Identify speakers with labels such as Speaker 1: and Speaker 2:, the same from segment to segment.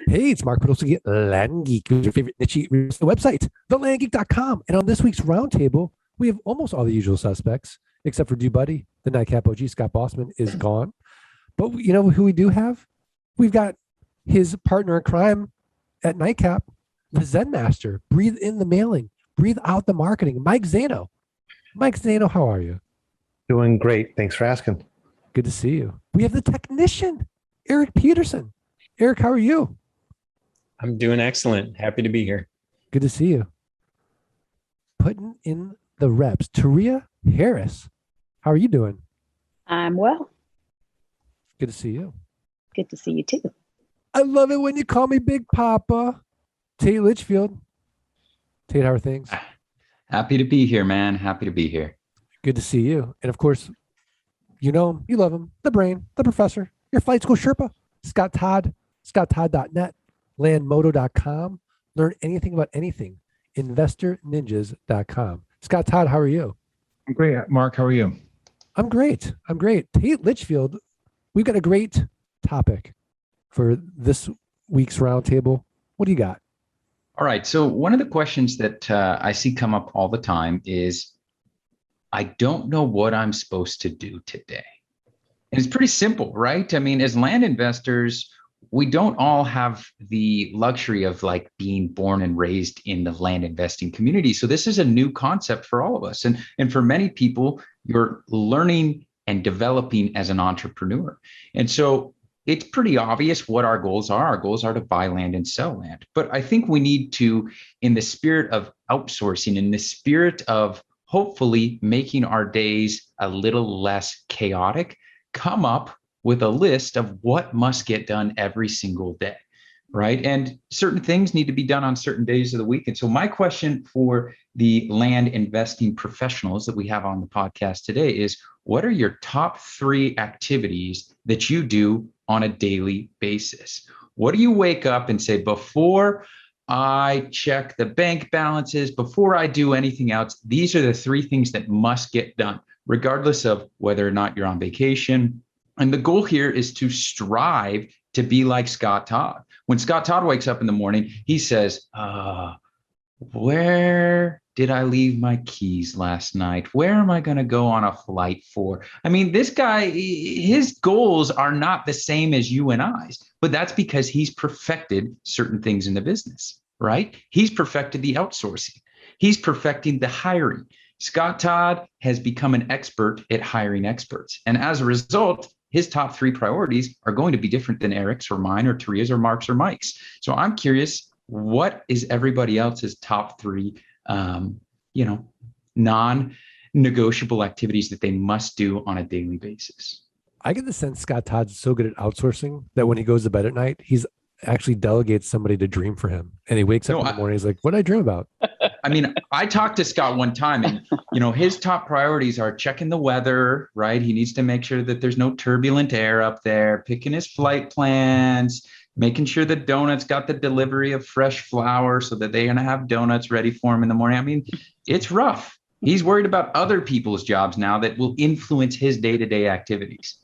Speaker 1: Hey, it's Mark Podolsky, Land Geek, your favorite niche real estate website, thelandgeek.com. And on this week's roundtable, we have almost all the usual suspects, except for Buddy, the Nightcap OG, Scott Bossman, is gone. But you know who we do have? We've got his partner in crime at Nightcap, the Zen Master. Breathe in the mailing, breathe out the marketing. Mike Zaino. Mike Zaino, how are you?
Speaker 2: Doing great. Thanks for asking.
Speaker 1: Good to see you. We have the technician, Erik Peterson. Erik, how are you?
Speaker 3: I'm doing excellent. Happy to be here.
Speaker 1: Good to see you. Putting in the reps, Teria Harris. How are you doing?
Speaker 4: I'm well.
Speaker 1: Good to see you.
Speaker 4: Good to see you too.
Speaker 1: I love it when you call me Big Papa. Tate Litchfield. Tate, how are things?
Speaker 5: Happy to be here, man. Happy to be here.
Speaker 1: Good to see you. And of course, you know him, you love him, the brain, the professor, your flight school Sherpa, Scott Todd, scotttodd.net, landmoto.com. Learn anything about anything, investorninjas.com. Scott Todd, how are you?
Speaker 6: I'm great. Mark, how are you?
Speaker 1: I'm great. Tate Litchfield, we've got a great topic for this week's roundtable. What do you got?
Speaker 5: All right. So one of the questions that I see come up all the time is, I don't know what I'm supposed to do today. And it's pretty simple, right? I mean, as land investors, we don't all have the luxury of like being born and raised in the land investing community. So this is a new concept for all of us. And for many people, you're learning and developing as an entrepreneur. And so it's pretty obvious what our goals are. Our goals are to buy land and sell land. But I think we need to, in the spirit of outsourcing, in the spirit of hopefully making our days a little less chaotic, come up with a list of what must get done every single day, right? And certain things need to be done on certain days of the week. And so my question for the land investing professionals that we have on the podcast today is, what are your top 3 activities that you do on a daily basis? What do you wake up and say, before I check the bank balances, before I do anything else, these are the 3 things that must get done, regardless of whether or not you're on vacation? And the goal here is to strive to be like Scott Todd. When Scott Todd wakes up in the morning, he says, where did I leave my keys last night? Where am I going to go on a flight for? I mean, this guy, his goals are not the same as you and I's, but that's because he's perfected certain things in the business, right? He's perfected the outsourcing. He's perfecting the hiring. Scott Todd has become an expert at hiring experts. And as a result, his top 3 priorities are going to be different than Erik's or mine or Teria's or Mark's or Mike's. So I'm curious, what is everybody else's top 3, non-negotiable activities that they must do on a daily basis?
Speaker 1: I get the sense Scott Todd's so good at outsourcing that when he goes to bed at night, he's actually delegates somebody to dream for him. And he wakes up in the morning, he's like, what did I dream about?
Speaker 5: I mean, I talked to Scott one time and, his top priorities are checking the weather, right? He needs to make sure that there's no turbulent air up there, picking his flight plans, making sure the donuts got the delivery of fresh flour so that they're going to have donuts ready for him in the morning. I mean, it's rough. He's worried about other people's jobs now that will influence his day-to-day activities.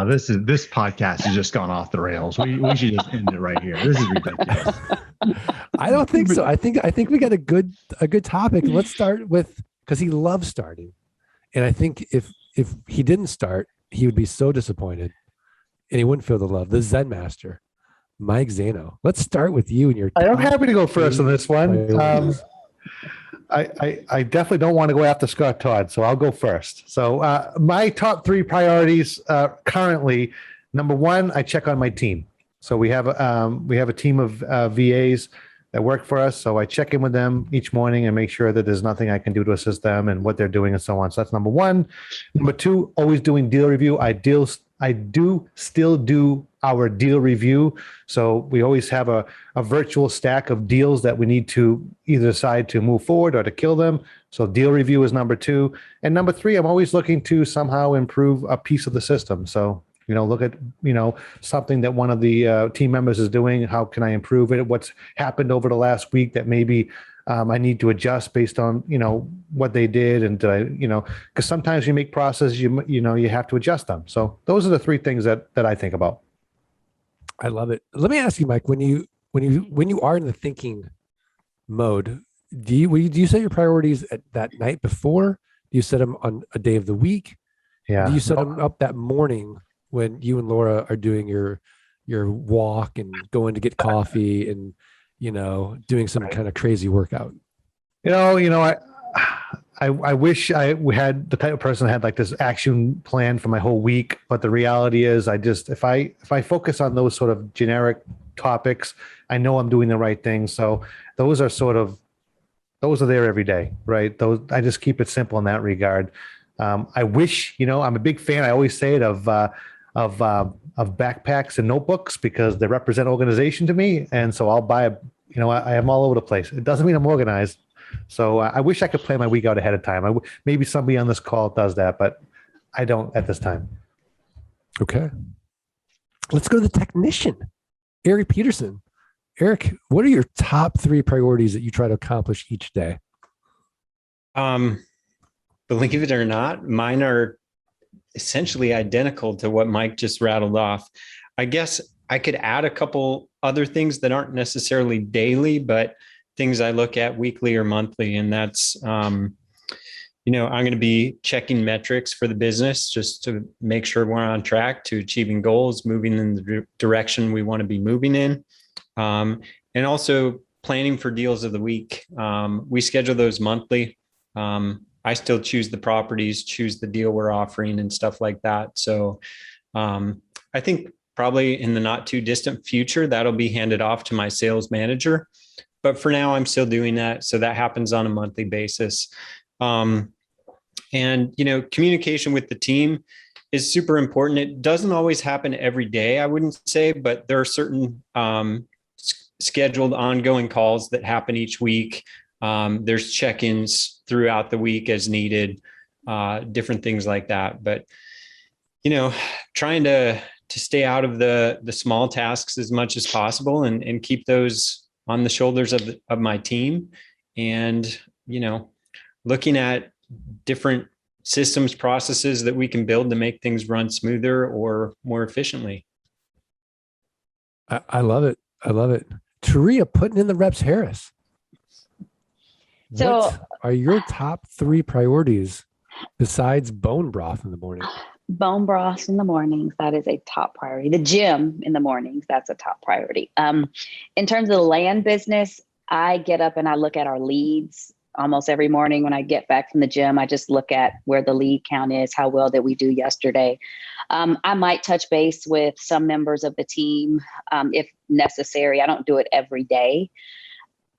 Speaker 6: This podcast has just gone off the rails. We should just end it right here. This is ridiculous.
Speaker 1: I don't think so. I think we got a good topic. Let's start with, because he loves starting, and I think if he didn't start, he would be so disappointed, and he wouldn't feel the love. The Zen Master, Mike Zaino. Let's start with you and your.
Speaker 2: I'm happy to go first on this one. I definitely don't want to go after Scott Todd, so I'll go first. So my top 3 priorities currently, number 1, I check on my team. So we have a team of VAs that work for us. So I check in with them each morning and make sure that there's nothing I can do to assist them and what they're doing and so on. So that's number 1. Number 2, always doing deal review. I do still do our deal review. So we always have a virtual stack of deals that we need to either decide to move forward or to kill them. So deal review is number 2. And number 3, I'm always looking to somehow improve a piece of the system. So, look at, something that one of the team members is doing. How can I improve it? What's happened over the last week that maybe I need to adjust based on, what they did. And, because sometimes you make processes, you have to adjust them. So those are the 3 things that I think about.
Speaker 1: I love it. Let me ask you, Mike, when you are in the thinking mode, do you set your priorities at that night before? Do you set them on a day of the week?
Speaker 2: Yeah.
Speaker 1: Do you set them up that morning when you and Laura are doing your walk and going to get coffee and, doing some kind of crazy workout?
Speaker 2: I wish we had the type of person that had like this action plan for my whole week, but the reality is if I focus on those sort of generic topics, I know I'm doing the right thing. So those are there every day, right? I just keep it simple in that regard. I wish, I'm a big fan. I always say it of backpacks and notebooks because they represent organization to me. And so I'll buy I am all over the place. It doesn't mean I'm organized. So I wish I could plan my week out ahead of time. Maybe somebody on this call does that, but I don't at this time.
Speaker 1: Okay. Let's go to the technician, Erik Peterson. Erik, what are your top 3 priorities that you try to accomplish each day?
Speaker 3: Believe it or not, mine are essentially identical to what Mike just rattled off. I guess I could add a couple other things that aren't necessarily daily, but things I look at weekly or monthly. And that's, I'm going to be checking metrics for the business just to make sure we're on track to achieving goals, moving in the direction we want to be moving in. And also planning for deals of the week. We schedule those monthly. I still choose the properties, choose the deal we're offering and stuff like that. So I think probably in the not too distant future, that'll be handed off to my sales manager. But for now, I'm still doing that. So that happens on a monthly basis. And, communication with the team is super important. It doesn't always happen every day, I wouldn't say, but there are certain scheduled ongoing calls that happen each week. There's check-ins throughout the week as needed, different things like that. But, trying to stay out of the small tasks as much as possible and keep those on the shoulders of my team and, looking at different systems, processes that we can build to make things run smoother or more efficiently.
Speaker 1: I love it. I love it. Teria putting in the reps, Harris.
Speaker 4: So-
Speaker 1: what are your top 3 priorities besides bone broth in the morning?
Speaker 4: Bone broth in the mornings, that is a top priority. The gym in the mornings, that's a top priority. In terms of the land business, I get up and I look at our leads almost every morning when I get back from the gym. I just look at where the lead count is, how well did we do yesterday. I might touch base with some members of the team if necessary. I don't do it every day.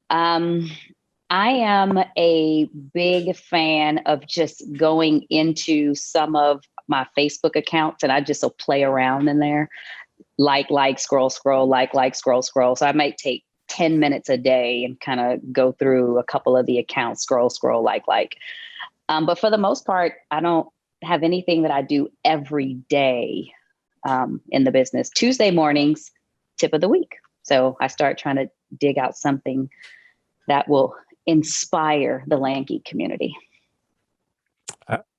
Speaker 4: I am a big fan of just going into some of my Facebook accounts and I just will play around in there, like, scroll, like, scroll. So I might take 10 minutes a day and kind of go through a couple of the accounts, scroll, like. But for the most part, I don't have anything that I do every day in the business. Tuesday mornings, tip of the week. So I start trying to dig out something that will inspire the Land Geek community.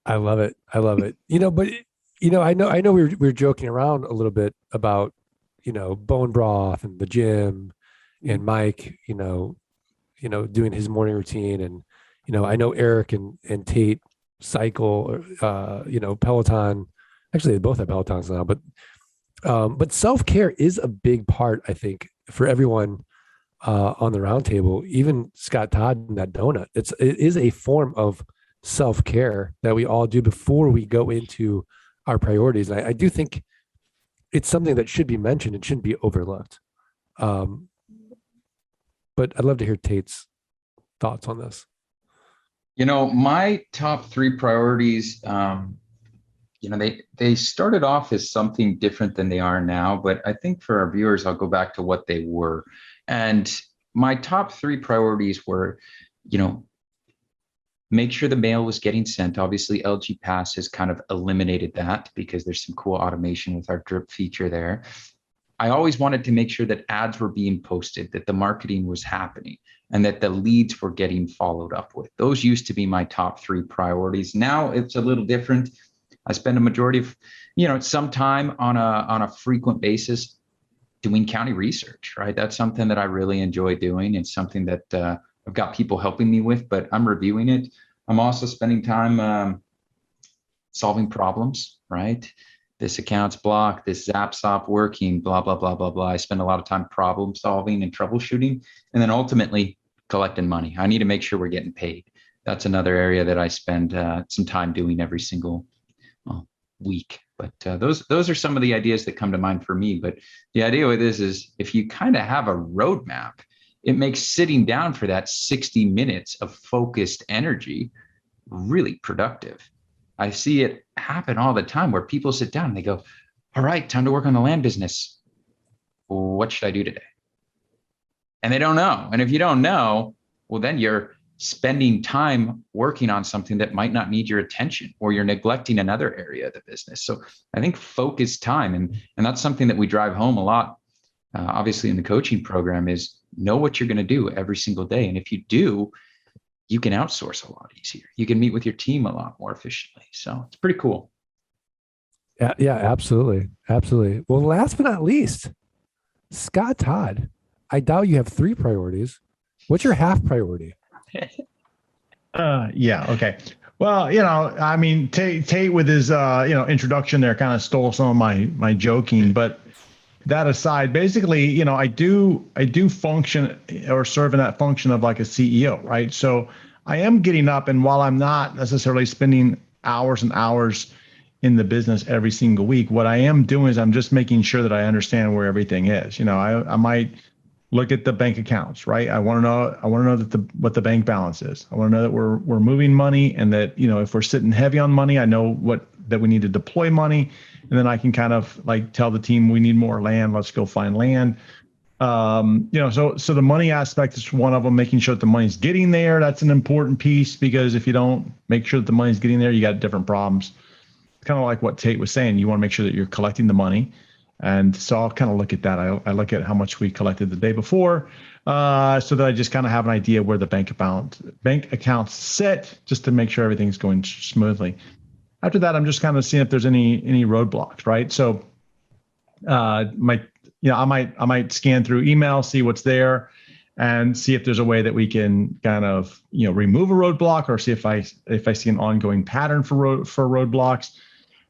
Speaker 1: I love it. I love it. But I know we're joking around a little bit about, bone broth and the gym and Mike, doing his morning routine. And, I know Erik and Tate cycle, Peloton. Actually, they both have Pelotons now, but self-care is a big part, I think, for everyone on the roundtable, even Scott Todd and that donut. It is a form of self-care that we all do before we go into our priorities. And I do think it's something that should be mentioned. It shouldn't be overlooked. But I'd love to hear Tate's thoughts on this.
Speaker 5: My top 3 priorities, they started off as something different than they are now, but I think for our viewers, I'll go back to what they were. And my top 3 priorities were, make sure the mail was getting sent. Obviously, LG Pass has kind of eliminated that because there's some cool automation with our drip feature there. I always wanted to make sure that ads were being posted, that the marketing was happening, and that the leads were getting followed up with. Those used to be my top 3 priorities. Now it's a little different. I spend a majority of, some time on a frequent basis doing county research, right? That's something that I really enjoy doing. It's something that I've got people helping me with, but I'm reviewing it. I'm also spending time solving problems, right? This account's blocked, this Zap stopped working, blah, blah, blah, blah, blah. I spend a lot of time problem solving and troubleshooting, and then ultimately collecting money. I need to make sure we're getting paid. That's another area that I spend some time doing every single week. But those are some of the ideas that come to mind for me. But the idea with this is if you kind of have a roadmap, it makes sitting down for that 60 minutes of focused energy really productive. I see it happen all the time where people sit down and they go, all right, time to work on the land business. What should I do today? And they don't know. And if you don't know, well, then you're spending time working on something that might not need your attention, or you're neglecting another area of the business. So I think focus time, and that's something that we drive home a lot, obviously in the coaching program, is know what you're going to do every single day. And if you do, you can outsource a lot easier. You can meet with your team a lot more efficiently. So it's pretty cool.
Speaker 1: Yeah, absolutely. Absolutely. Well, last but not least, Scott Todd, I doubt you have 3 priorities. What's your half priority?
Speaker 6: Yeah. Okay. Well, I mean, Tate with his, introduction there kind of stole some of my joking, but that aside, basically, I do function or serve in that function of like a CEO, right? So I am getting up, and while I'm not necessarily spending hours and hours in the business every single week, what I am doing is I'm just making sure that I understand where everything is. I might look at the bank accounts, right? I want to know that what the bank balance is. I want to know that we're moving money, and that, if we're sitting heavy on money, I know that we need to deploy money. And then I can kind of like tell the team, we need more land. Let's go find land. So the money aspect is one of them, making sure that the money's getting there. That's an important piece, because if you don't make sure that the money's getting there, you got different problems. Kind of like what Tate was saying, you want to make sure that you're collecting the money. And so I'll kind of look at that. I look at how much we collected the day before, so that I just kind of have an idea where the bank accounts sit, just to make sure everything's going smoothly. After that, I'm just kind of seeing if there's any roadblocks, right? So I might scan through email, see what's there, and see if there's a way that we can kind of remove a roadblock, or see if I see an ongoing pattern for roadblocks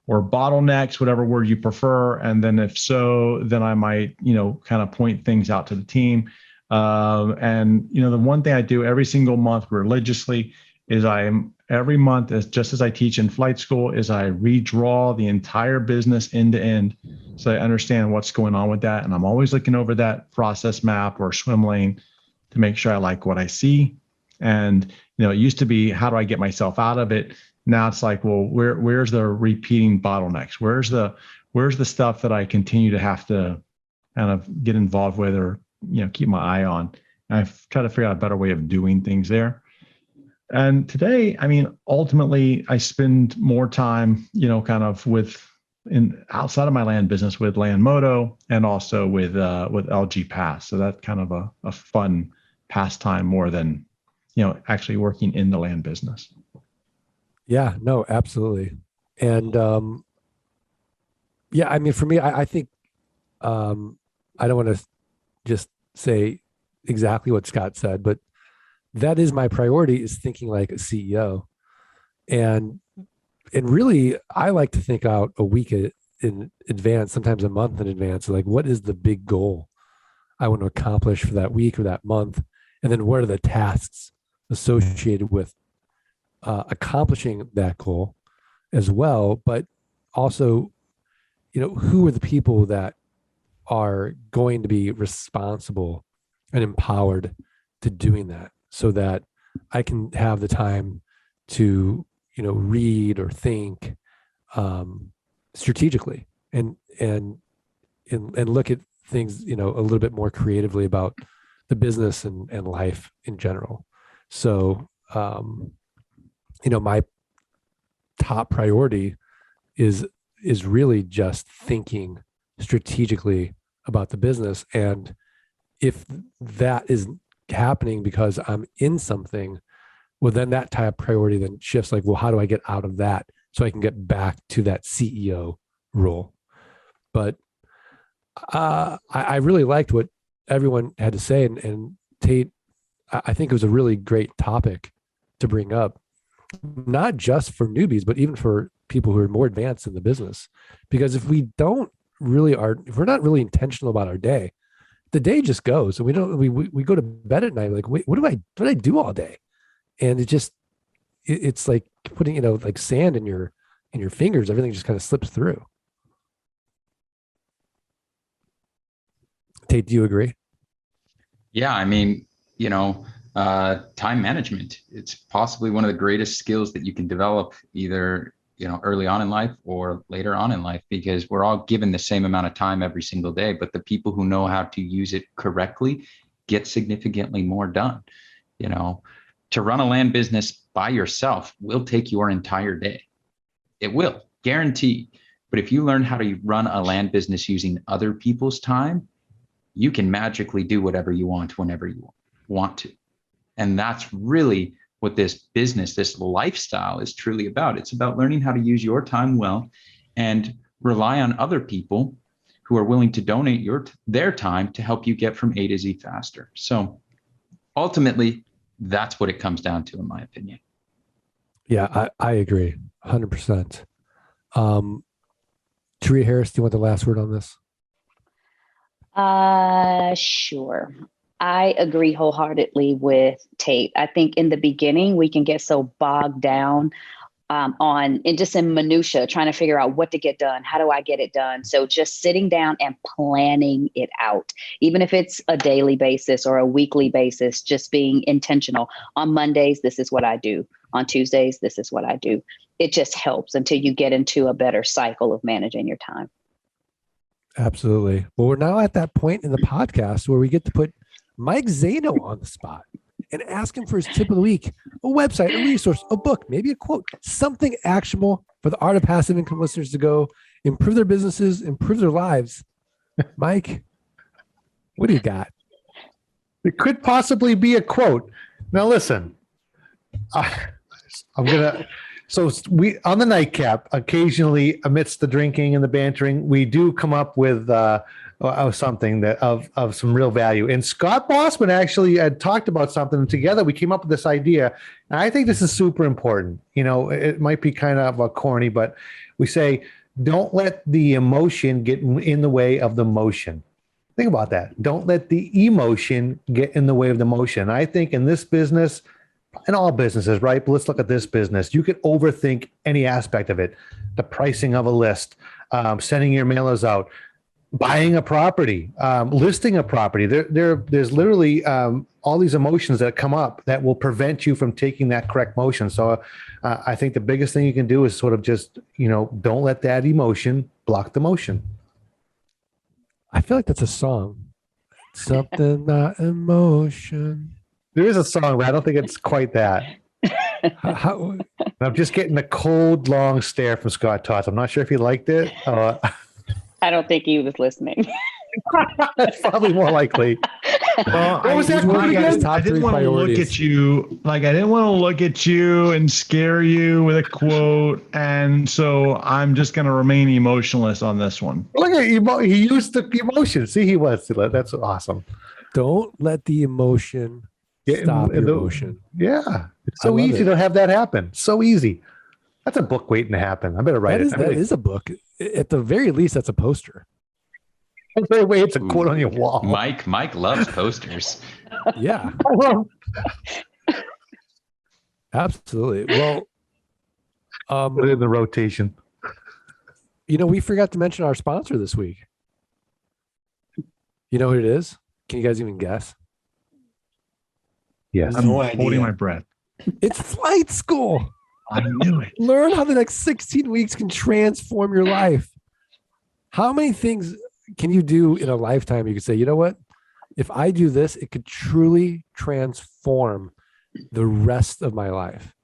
Speaker 6: or bottlenecks, whatever word you prefer. And then if so, then I might kind of point things out to the team. And the one thing I do every single month religiously is every month, just as I teach in flight school, is I redraw the entire business end to end, so I understand what's going on with that. And I'm always looking over that process map or swim lane to make sure I like what I see. And it used to be, how do I get myself out of it? Now it's like, well, where's the repeating bottlenecks? Where's the stuff that I continue to have to kind of get involved with, or keep my eye on? And I've tried to figure out a better way of doing things there. And today, I mean, ultimately, I spend more time, kind of outside of my land business with Land Moto, and also with LG Pass. So that's kind of a fun pastime more than, actually working in the land business.
Speaker 1: Yeah, no, absolutely. And I mean, for me, I think I don't want to just say exactly what Scott said, but that is my priority, is thinking like a CEO. And really, I like to think out a week in advance, sometimes a month in advance, like what is the big goal I want to accomplish for that week or that month? And then what are the tasks associated with accomplishing that goal as well? But also, who are the people that are going to be responsible and empowered to doing that, so that I can have the time to, read or think strategically and look at things, a little bit more creatively about the business and life in general. So, my top priority is really just thinking strategically about the business. And if that is happening because I'm in something, well, then that type of priority then shifts, like, well, how do I get out of that so I can get back to that CEO role? But I really liked what everyone had to say, and Tate, I think it was a really great topic to bring up, not just for newbies, but even for people who are more advanced in the business. Because if we don't really if we're not really intentional about our day, the day just goes, and we go to bed at night like, wait, what did I do all day? And it's like putting, like sand in your fingers. Everything just kind of slips through. Tate, do you agree?
Speaker 5: Yeah, I mean, time management, it's possibly one of the greatest skills that you can develop either, early on in life or later on in life, because we're all given the same amount of time every single day, but the people who know how to use it correctly get significantly more done. To run a land business by yourself will take your entire day. It will, guaranteed. But if you learn how to run a land business using other people's time, you can magically do whatever you want whenever you want to. And that's really what this business, this lifestyle is truly about. It's about learning how to use your time well and rely on other people who are willing to donate their time to help you get from A to Z faster. So ultimately, that's what it comes down to, in my opinion.
Speaker 1: Yeah, I agree 100%. Teria Harris, do you want the last word on this?
Speaker 4: Sure. I agree wholeheartedly with Tate. I think in the beginning, we can get so bogged down in minutia, trying to figure out what to get done. How do I get it done? So just sitting down and planning it out, even if it's a daily basis or a weekly basis, just being intentional. On Mondays, this is what I do. On Tuesdays, this is what I do. It just helps until you get into a better cycle of managing your time.
Speaker 1: Absolutely. Well, we're now at that point in the podcast where we get to put Mike Zaino on the spot and ask him for his tip of the week, a website, a resource, a book, maybe a quote, something actionable for the Art of Passive Income listeners to go improve their businesses, improve their lives. Mike, what do you got?
Speaker 2: It could possibly be a quote. Now, listen, so we on the nightcap, occasionally amidst the drinking and the bantering, we do come up with something that of some real value. And Scott Bossman actually had talked about something, and together we came up with this idea. And I think this is super important. It might be kind of corny, but we say, don't let the emotion get in the way of the motion. Think about that. Don't let the emotion get in the way of the motion. I think in this business, in all businesses, right? But let's look at this business. You could overthink any aspect of it. The pricing of a list, sending your mailers out, buying a property, listing a property. There's literally all these emotions that come up that will prevent you from taking that correct motion. So I think the biggest thing you can do is sort of just, don't let that emotion block the motion.
Speaker 1: I feel like that's a song. Something not emotion.
Speaker 2: There is a song, but I don't think it's quite that. I'm just getting a cold, long stare from Scott Todd. I'm not sure if he liked it.
Speaker 4: I don't think he was listening.
Speaker 2: That's probably more likely.
Speaker 6: Well,
Speaker 2: What was that quote again?
Speaker 6: I didn't want to look at you I didn't want to look at you and scare you with a quote, and so I'm just going to remain emotionless on this one.
Speaker 2: Look at he used the emotion. See, he was. That's awesome.
Speaker 1: Don't let the emotion stop your emotion.
Speaker 2: Yeah, it's so easy to have that happen. So easy. That's a book waiting to happen. I better write it.
Speaker 1: That is a book. At the very least, that's a poster.
Speaker 2: Anyway, it's a quote on your wall.
Speaker 5: Mike loves posters.
Speaker 1: Yeah. Absolutely. Well,
Speaker 2: put it in the rotation.
Speaker 1: We forgot to mention our sponsor this week. You know who it is? Can you guys even guess?
Speaker 2: Yes.
Speaker 6: I'm holding my breath.
Speaker 1: It's Flight School.
Speaker 6: I knew it.
Speaker 1: Learn how the next 16 weeks can transform your life. How many things can you do in a lifetime? You could say, you know what? If I do this, it could truly transform the rest of my life.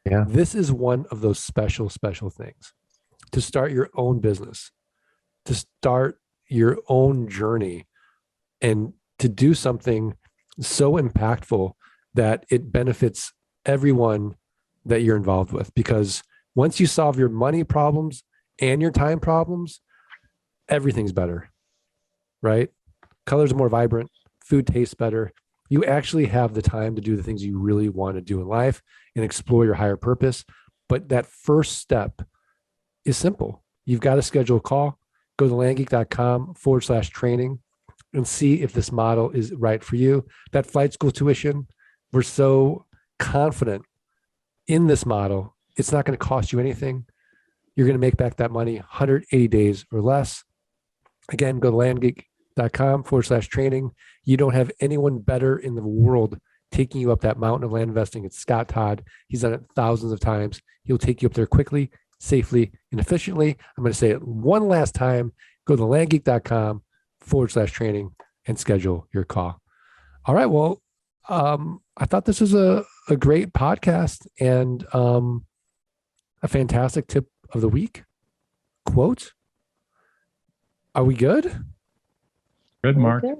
Speaker 2: Yeah.
Speaker 1: This is one of those special things. To start your own business, to start your own journey, and to do something so impactful that it benefits everyone that you're involved with. Because once you solve your money problems and your time problems, everything's better. right? Colors are more vibrant, food tastes better. You actually have the time to do the things you really want to do in life and explore your higher purpose. But that first step is simple. You've got to schedule a call, go to landgeek.com/training and see if this model is right for you. That flight school tuition, we're so confident in this model. It's not going to cost you anything. You're going to make back that money 180 days or less. Again, go to landgeek.com/training. You don't have anyone better in the world taking you up that mountain of land investing. It's Scott Todd. He's done it thousands of times. He'll take you up there quickly, safely, and efficiently. I'm going to say it one last time. Go to landgeek.com/training and schedule your call. All right. Well, I thought this was a great podcast and a fantastic tip of the week. Quote. Are we good?
Speaker 6: Good, Mark.
Speaker 4: Good.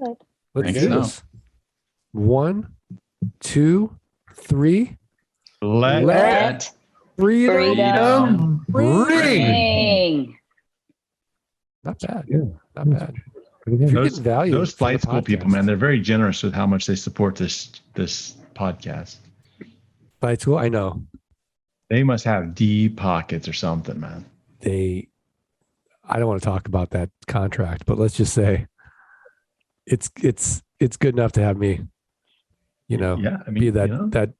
Speaker 1: Let's
Speaker 5: Thanks
Speaker 1: do
Speaker 5: so.
Speaker 1: this. 1, 2, 3.
Speaker 6: Let
Speaker 1: Freedom ring.
Speaker 4: Ring.
Speaker 1: Not bad.
Speaker 2: Yeah.
Speaker 1: Not bad.
Speaker 2: Pretty good.
Speaker 1: If you're getting value
Speaker 6: those
Speaker 1: from
Speaker 6: flight
Speaker 1: the
Speaker 6: school people,
Speaker 1: podcast.
Speaker 6: man, they're very generous with how much they support this podcast.
Speaker 1: Flight school, I know.
Speaker 6: They must have deep pockets or something, man.
Speaker 1: I don't want to talk about that contract, but let's just say it's good enough to have me,
Speaker 6: Yeah, I mean,
Speaker 1: be that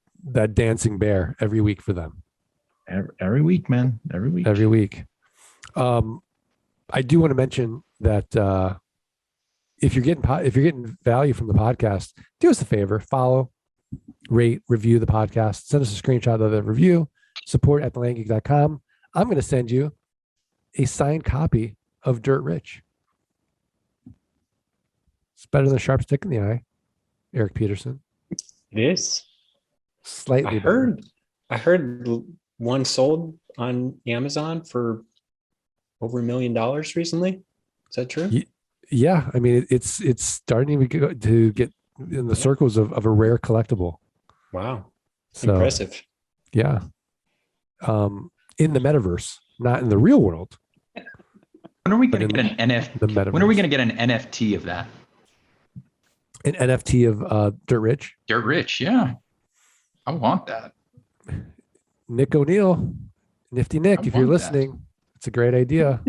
Speaker 1: dancing bear every week for them.
Speaker 6: every week, man, every week.
Speaker 1: Every week. I do want to mention that if you're getting value from the podcast, do us a favor, follow, rate, review the podcast, send us a screenshot of the review, support@thelandgeek.com. I'm going to send you a signed copy of Dirt Rich. It's better than a sharp stick in the eye. Erik Peterson.
Speaker 3: It is.
Speaker 1: Slightly better.
Speaker 3: I heard one sold on Amazon for over $1 million recently. Is that true?
Speaker 1: Yeah, I mean it's starting to get in the circles of a rare collectible.
Speaker 3: Wow.
Speaker 1: So,
Speaker 3: Impressive.
Speaker 1: yeah. In the metaverse, not in the real world.
Speaker 5: When are we
Speaker 1: But
Speaker 5: going to get an
Speaker 1: The metaverse.
Speaker 5: When are we going to get an NFT of that?
Speaker 1: An NFT of Dirt Rich?
Speaker 5: Dirt Rich, yeah. I want that.
Speaker 1: Nick O'Neill, Nifty Nick,
Speaker 5: I
Speaker 1: if you're
Speaker 5: want that.
Speaker 1: listening, it's a great idea.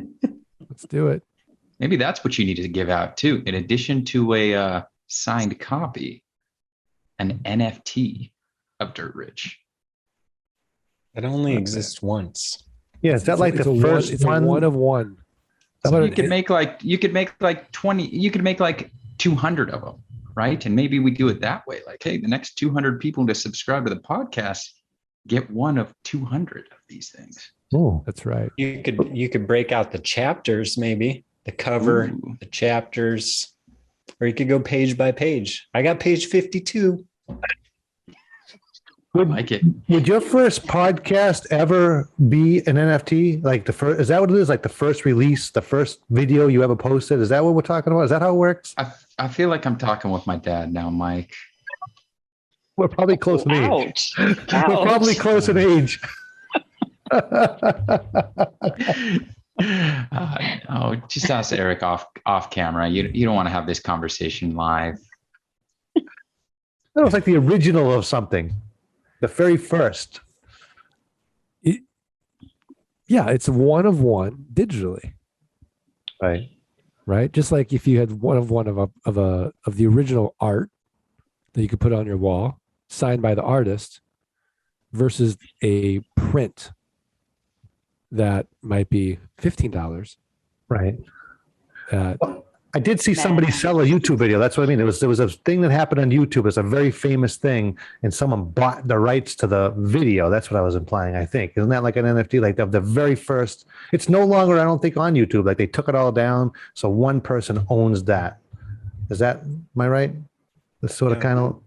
Speaker 1: Let's do it.
Speaker 5: Maybe that's what you need to give out too. In addition to a signed copy, an NFT of Dirt Rich.
Speaker 3: It only exists once.
Speaker 2: Yeah, is that like
Speaker 1: It's
Speaker 2: the
Speaker 1: a
Speaker 2: first
Speaker 1: It's a one of one. How
Speaker 5: So
Speaker 1: about
Speaker 5: you could make like 20. You could make like 200 of them, right? And maybe we do it that way. Like, hey, the next 200 people to subscribe to the podcast get one of 200 of these things.
Speaker 2: Oh,
Speaker 1: That's right.
Speaker 3: You could break out the chapters, maybe the cover,
Speaker 5: Ooh.
Speaker 3: the chapters, or you could go page by page. I got page 52.
Speaker 5: I like it.
Speaker 2: would your first podcast ever be an NFT? Like the first, is that what it is? Like the first release, the first video you ever posted? Is that what we're talking about? Is that how it works?
Speaker 5: I feel like I'm talking with my dad now, Mike.
Speaker 2: We're probably close in age.
Speaker 4: Ouch.
Speaker 2: We're probably close in age.
Speaker 5: Just ask Erik off camera. You don't want to have this conversation live.
Speaker 2: That was like the original of something, the very first.
Speaker 1: Yeah, it's one of one digitally,
Speaker 2: Right.
Speaker 1: right? Just like if you had one of the original art that you could put on your wall, signed by the artist, versus a print that might be $15.
Speaker 2: Right.
Speaker 1: Uh,
Speaker 2: I did see somebody sell a YouTube video. That's what I mean. There was a thing that happened on YouTube. It's a very famous thing, and someone bought the rights to the video. That's what I was implying. I think isn't that like an NFT? Like the very first. It's no longer, I don't think, on YouTube. Like they took it all down, so one person owns that. Am I right? This sort of
Speaker 3: Yeah.
Speaker 2: kind of.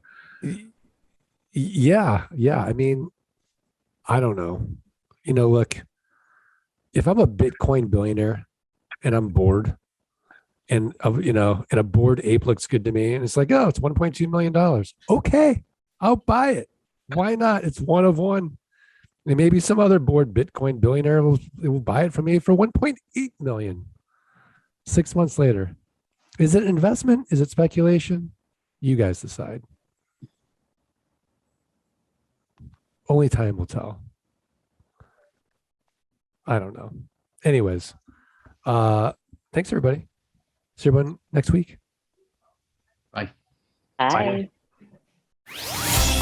Speaker 1: yeah. I mean, I don't know. Look, if I'm a Bitcoin billionaire and I'm bored, and a bored ape looks good to me, and it's like, oh, it's $1.2 million. Okay, I'll buy it. Why not? It's one of one. And maybe some other bored Bitcoin billionaire will buy it from me for $1.8 million. 6 months later. Is it investment? Is it speculation? You guys decide. Only time will tell. I don't know. Anyways, thanks everybody. See everyone next week.
Speaker 5: Bye.
Speaker 4: Bye.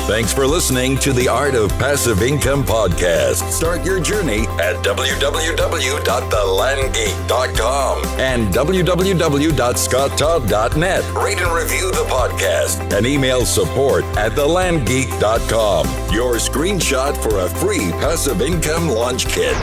Speaker 7: Thanks for listening to the Art of Passive Income podcast. Start your journey at www.thelandgeek.com and www.scotttodd.net. Rate and review the podcast and email support@thelandgeek.com. Your screenshot for a free passive income launch kit.